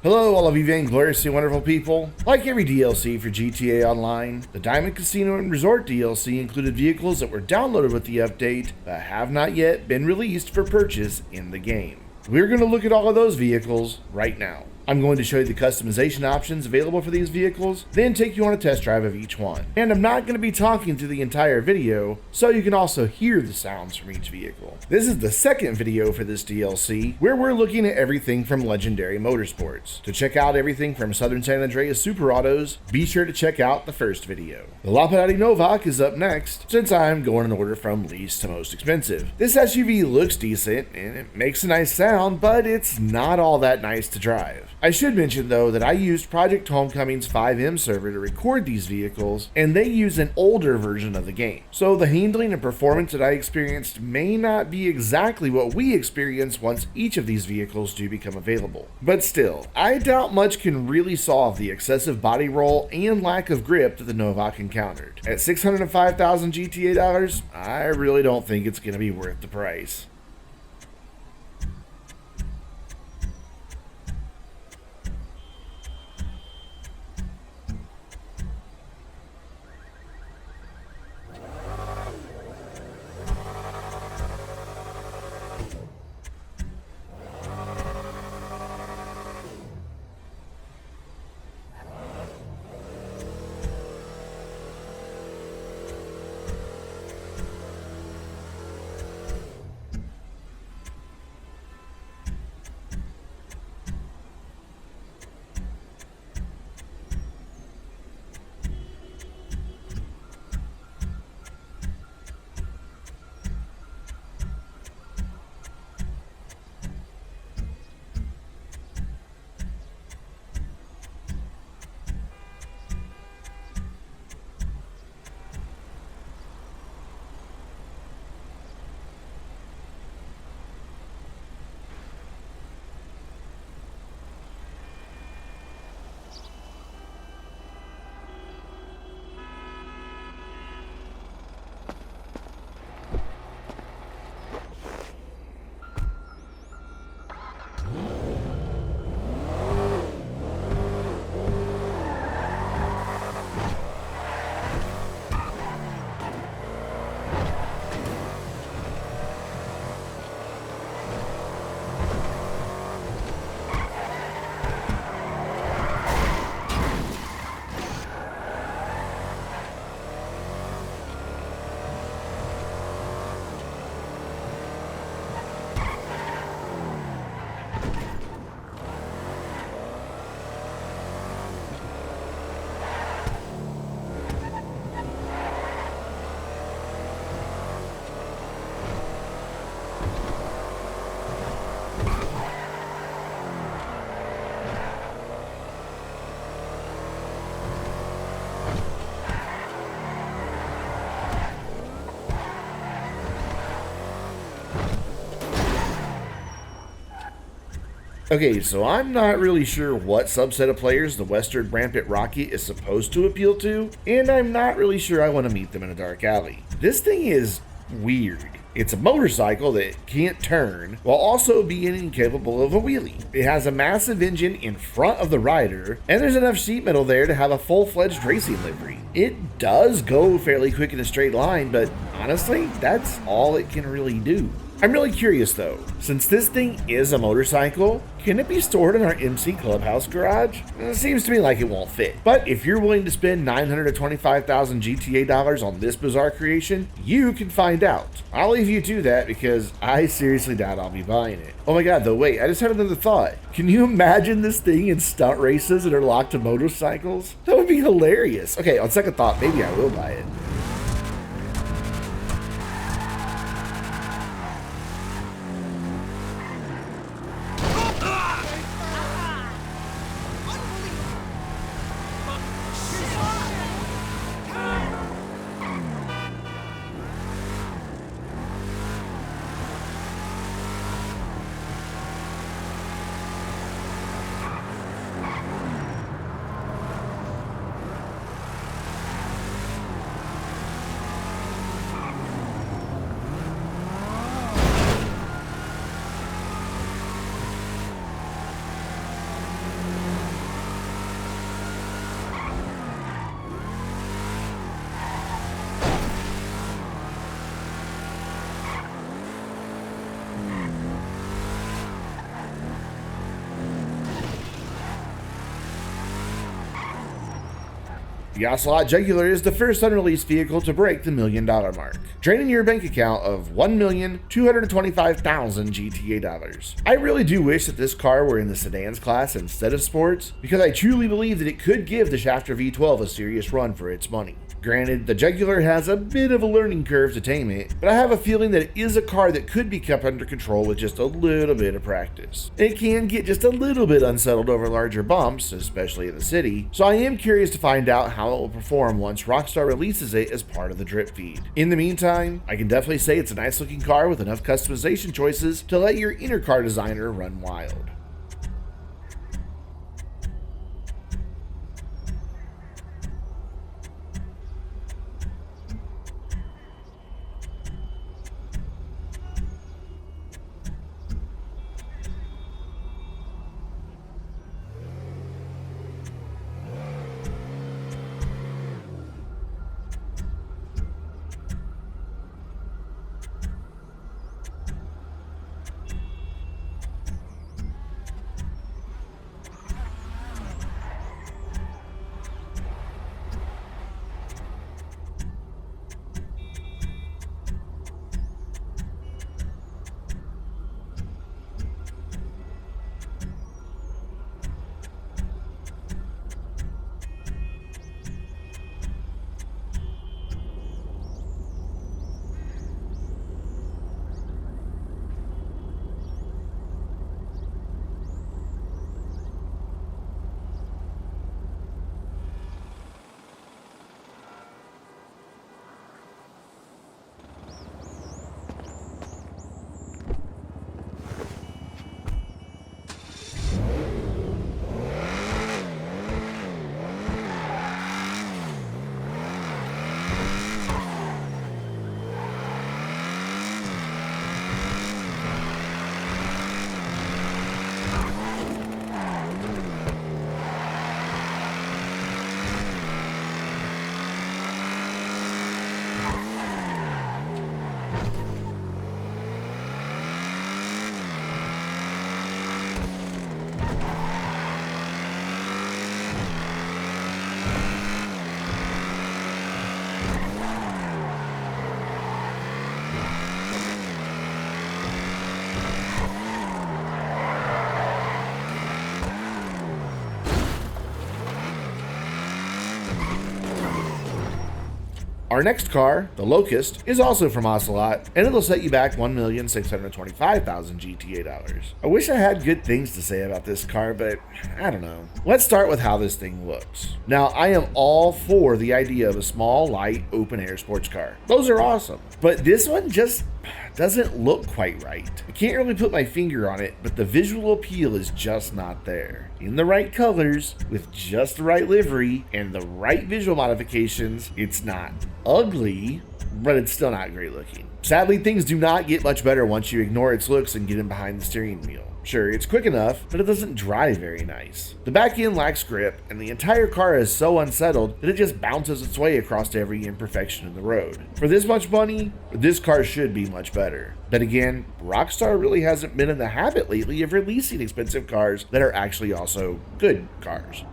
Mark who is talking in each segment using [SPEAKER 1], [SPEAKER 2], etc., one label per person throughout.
[SPEAKER 1] Hello, all of you Vainglorious and wonderful people. Like every DLC for GTA Online, the Diamond Casino and Resort DLC included vehicles that were downloaded with the update, but have not yet been released for purchase in the game. We're going to look at all of those vehicles right now. I'm going to show you the customization options available for these vehicles, then take you on a test drive of each one. And I'm not going to be talking through the entire video, so you can also hear the sounds from each vehicle. This is the second video for this DLC, where we're looking at everything from Legendary Motorsports. To check out everything from Southern San Andreas Super Autos, be sure to check out the first video. The Lampadati Novak is up next, since I'm going in order from least to most expensive. This SUV looks decent, and it makes a nice sound, but it's not all that nice to drive. I should mention though that I used Project Homecoming's 5M server to record these vehicles, and they use an older version of the game. So the handling and performance that I experienced may not be exactly what we experience once each of these vehicles do become available. But still, I doubt much can really solve the excessive body roll and lack of grip that the Novak encountered. At $605,000 GTA dollars, I really don't think it's going to be worth the price. Okay, so I'm not really sure what subset of players the Western Rampant Rocket is supposed to appeal to, and I'm not really sure I want to meet them in a dark alley. This thing is weird. It's a motorcycle that can't turn, while also being incapable of a wheelie. It has a massive engine in front of the rider, and there's enough sheet metal there to have a full-fledged racing livery. It does go fairly quick in a straight line, but honestly, that's all it can really do. I'm really curious though, since this thing is a motorcycle, can it be stored in our MC Clubhouse garage? It seems to me like it won't fit. But if you're willing to spend $925,000 GTA dollars on this bizarre creation, you can find out. I'll leave you to that because I seriously doubt I'll be buying it. Oh my god, though, wait, I just had another thought. Can you imagine this thing in stunt races that are locked to motorcycles? That would be hilarious. Okay, on second thought, maybe I will buy it. The Ocelot Jugular is the first unreleased vehicle to break the $1 million mark, draining your bank account of $1,225,000 GTA dollars. I really do wish that this car were in the sedans class instead of sports, because I truly believe that it could give the Shafter V12 a serious run for its money. Granted, the Jugular has a bit of a learning curve to tame it, but I have a feeling that it is a car that could be kept under control with just a little bit of practice. It can get just a little bit unsettled over larger bumps, especially in the city, so I am curious to find out how it will perform once Rockstar releases it as part of the drip feed. In the meantime, I can definitely say it's a nice looking car with enough customization choices to let your inner car designer run wild. Our next car, the Locust, is also from Ocelot, and it'll set you back $1,625,000 GTA dollars. I wish I had good things to say about this car, but I don't know. Let's start with how this thing looks. Now, I am all for the idea of a small, light, open-air sports car. Those are awesome, but this one just doesn't look quite right. I can't really put my finger on it, but the visual appeal is just not there. In the right colors, with just the right livery, and the right visual modifications, it's not ugly, but it's still not great looking. Sadly, things do not get much better once you ignore its looks and get in behind the steering wheel. Sure, it's quick enough, but it doesn't drive very nice. The back end lacks grip, and the entire car is so unsettled that it just bounces its way across every imperfection in the road. For this much money, this car should be much better. But again, Rockstar really hasn't been in the habit lately of releasing expensive cars that are actually also good cars.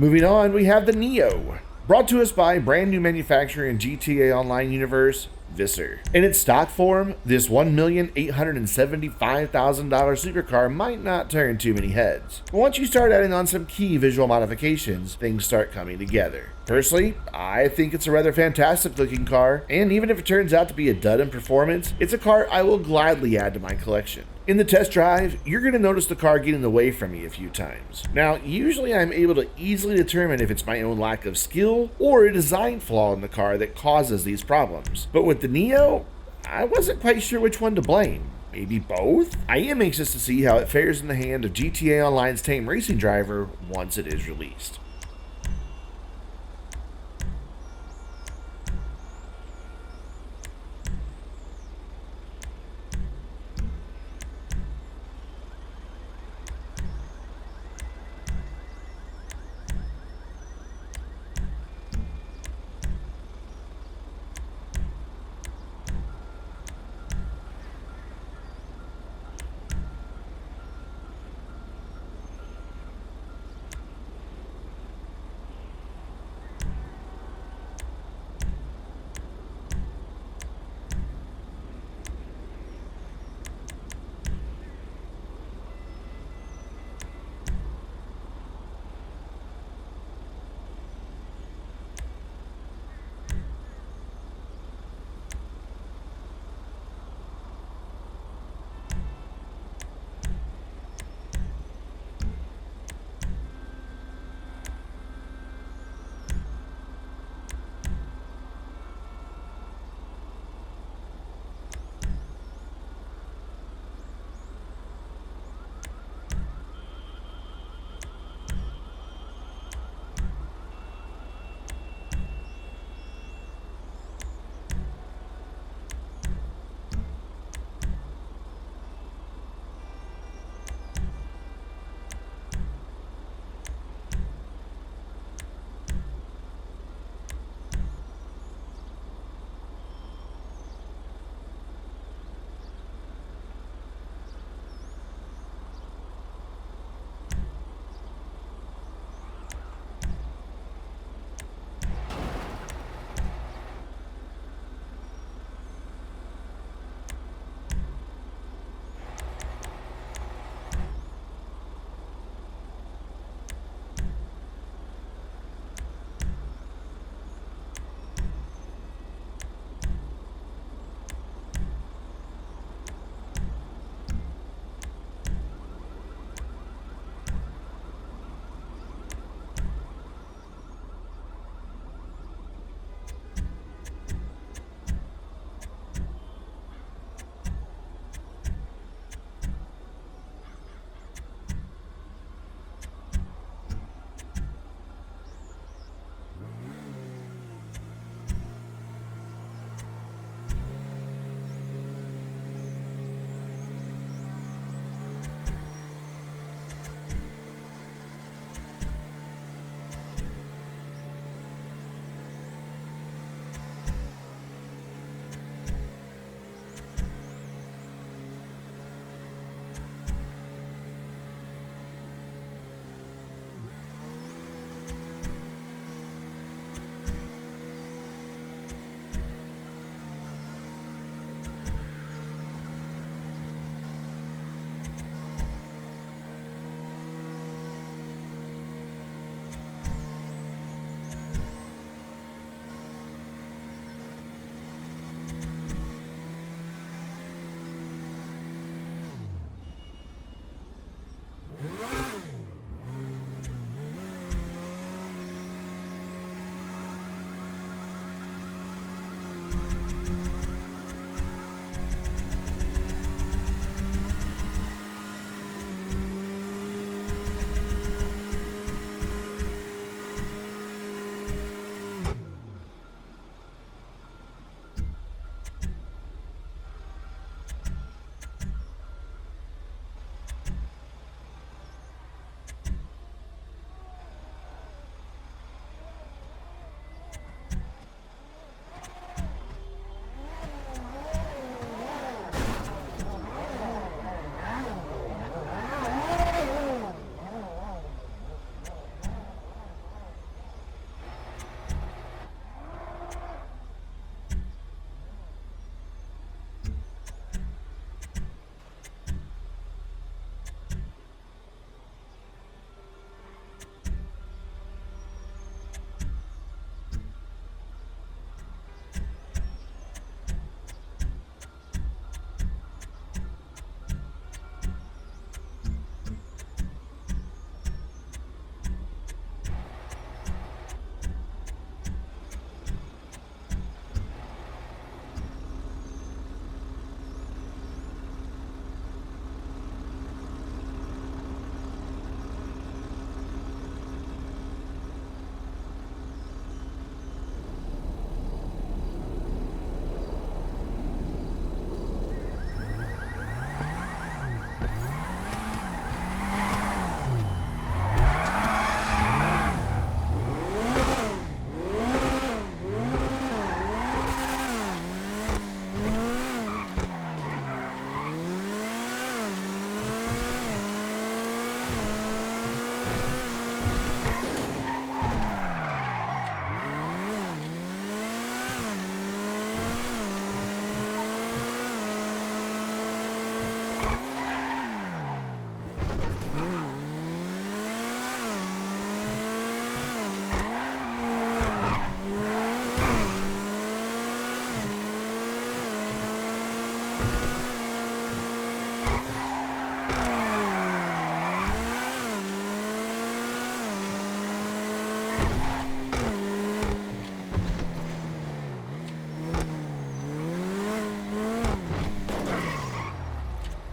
[SPEAKER 1] Moving on, we have the Neo, brought to us by brand new manufacturer in GTA Online universe, Vysser. In its stock form, this $1,875,000 supercar might not turn too many heads. But once you start adding on some key visual modifications, things start coming together. Personally, I think it's a rather fantastic looking car, and even if it turns out to be a dud in performance, it's a car I will gladly add to my collection. In the test drive, you're going to notice the car getting away from me a few times. Now, usually I'm able to easily determine if it's my own lack of skill or a design flaw in the car that causes these problems. But with the Neo, I wasn't quite sure which one to blame. Maybe both? I am anxious to see how it fares in the hand of GTA Online's tame racing driver once it is released.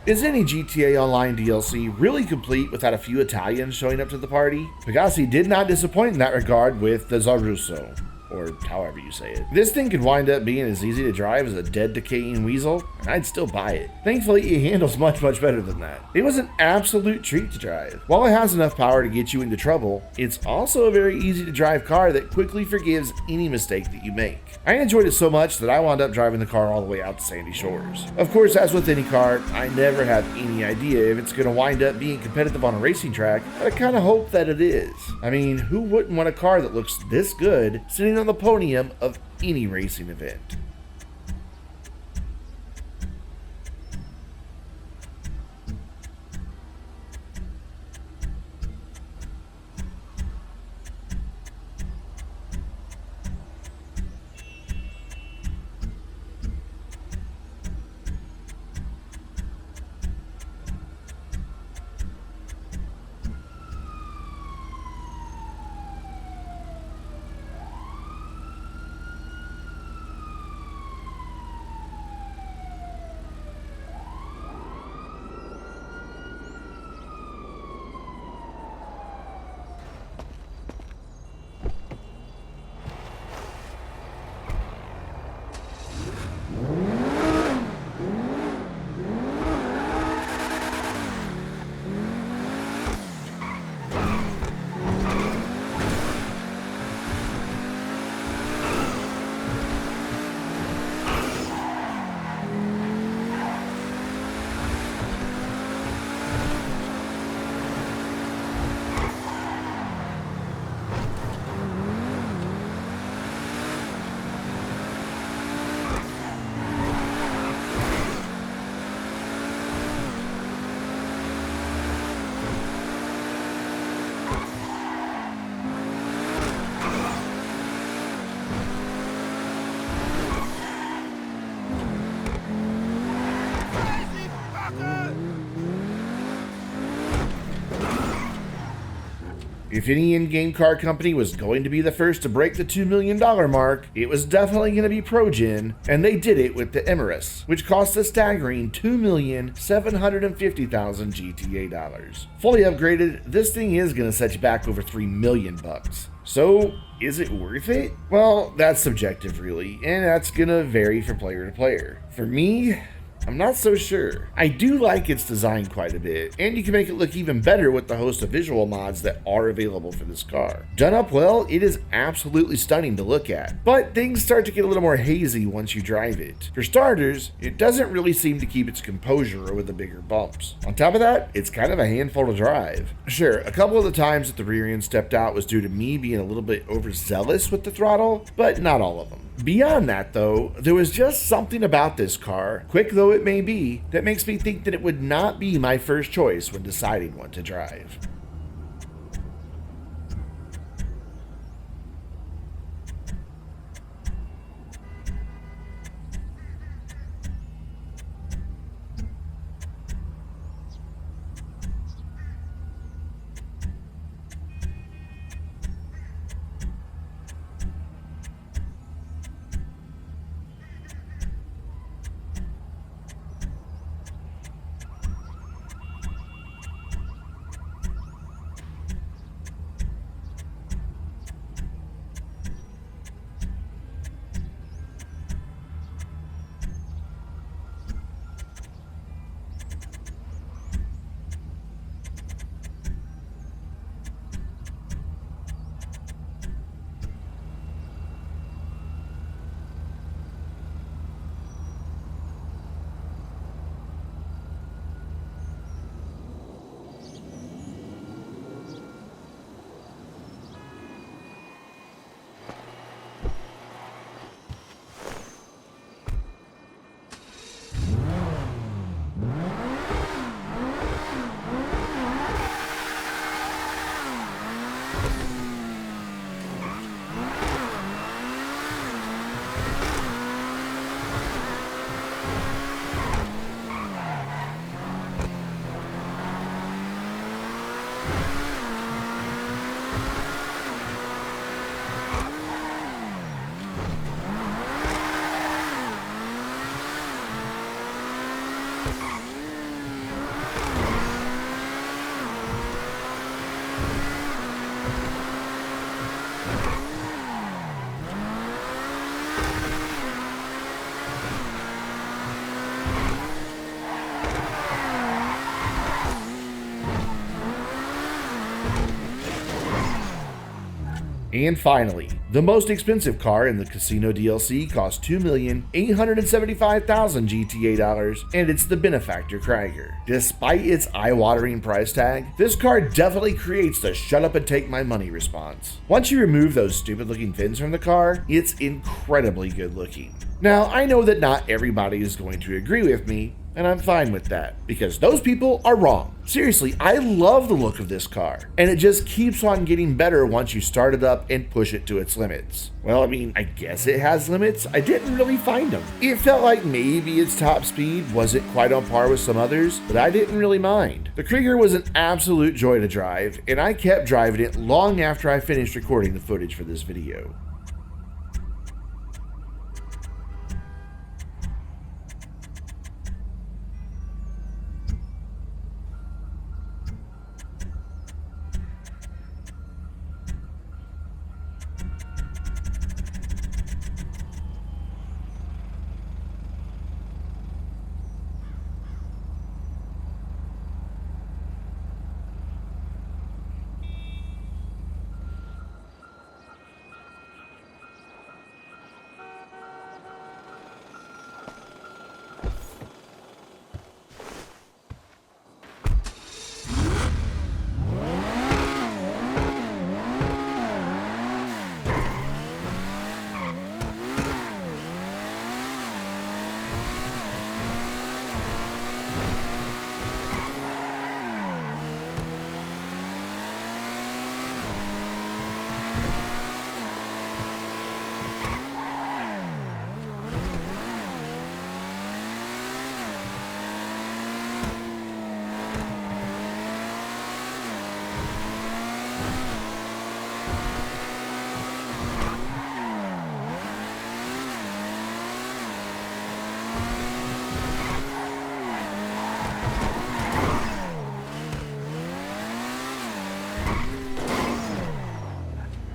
[SPEAKER 1] Is any GTA Online DLC really complete without a few Italians showing up to the party? Pegassi did not disappoint in that regard with the Zorrusso, or however you say it. This thing could wind up being as easy to drive as a dead decaying weasel, and I'd still buy it. Thankfully, it handles much better than that. It was an absolute treat to drive. While it has enough power to get you into trouble, it's also a very easy to drive car that quickly forgives any mistake that you make. I enjoyed it so much that I wound up driving the car all the way out to Sandy Shores. Of course, as with any car, I never have any idea if it's going to wind up being competitive on a racing track, but I kind of hope that it is. I mean, who wouldn't want a car that looks this good sitting on the podium of any racing event? If any in-game car company was going to be the first to break the $2 million mark, it was definitely going to be Progen, and they did it with the Emerus, which cost a staggering $2,750,000 GTA dollars. Fully upgraded, this thing is going to set you back over $3 million bucks. So, is it worth it? Well, that's subjective really, and that's going to vary from player to player. For me, I'm not so sure. I do like its design quite a bit, and you can make it look even better with the host of visual mods that are available for this car. Done up well, it is absolutely stunning to look at, but things start to get a little more hazy once you drive it. For starters, it doesn't really seem to keep its composure over the bigger bumps. On top of that, it's kind of a handful to drive. Sure, a couple of the times that the rear end stepped out was due to me being a little bit overzealous with the throttle, but not all of them. Beyond that though, there was just something about this car, quick though it may be, that makes me think that it would not be my first choice when deciding what to drive. And finally, the most expensive car in the Casino DLC costs $2,875,000 GTA dollars, and it's the Benefactor Krieger. Despite its eye-watering price tag, this car definitely creates the shut up and take my money response. Once you remove those stupid looking fins from the car, it's incredibly good looking. Now, I know that not everybody is going to agree with me, and I'm fine with that, because those people are wrong. Seriously, I love the look of this car, and it just keeps on getting better once you start it up and push it to its limits. Well, I mean, I guess it has limits. I didn't really find them. It felt like maybe its top speed wasn't quite on par with some others, but I didn't really mind. The Krieger was an absolute joy to drive, and I kept driving it long after I finished recording the footage for this video.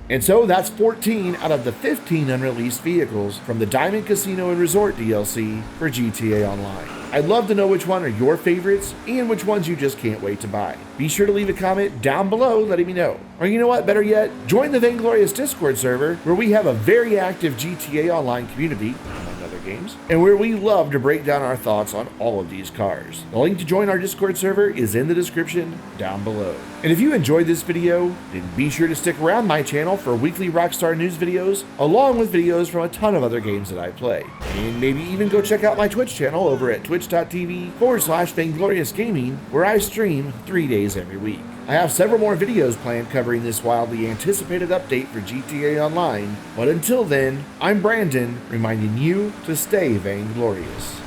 [SPEAKER 1] And so that's 14 out of the 15 unreleased vehicles from the Diamond Casino and Resort DLC for GTA Online. I'd love to know which one are your favorites and which ones you just can't wait to buy. Be sure to leave a comment down below letting me know. Or you know what, better yet, join the Vainglorious Discord server where we have a very active GTA Online community, among other games, and where we love to break down our thoughts on all of these cars. The link to join our Discord server is in the description down below. And if you enjoyed this video, then be sure to stick around my channel for weekly Rockstar news videos, along with videos from a ton of other games that I play. And maybe even go check out my Twitch channel over at twitch.tv/Vainglorious Gaming, where I stream 3 days every week. I have several more videos planned covering this wildly anticipated update for GTA Online, but until then, I'm Brandon, reminding you to stay vainglorious.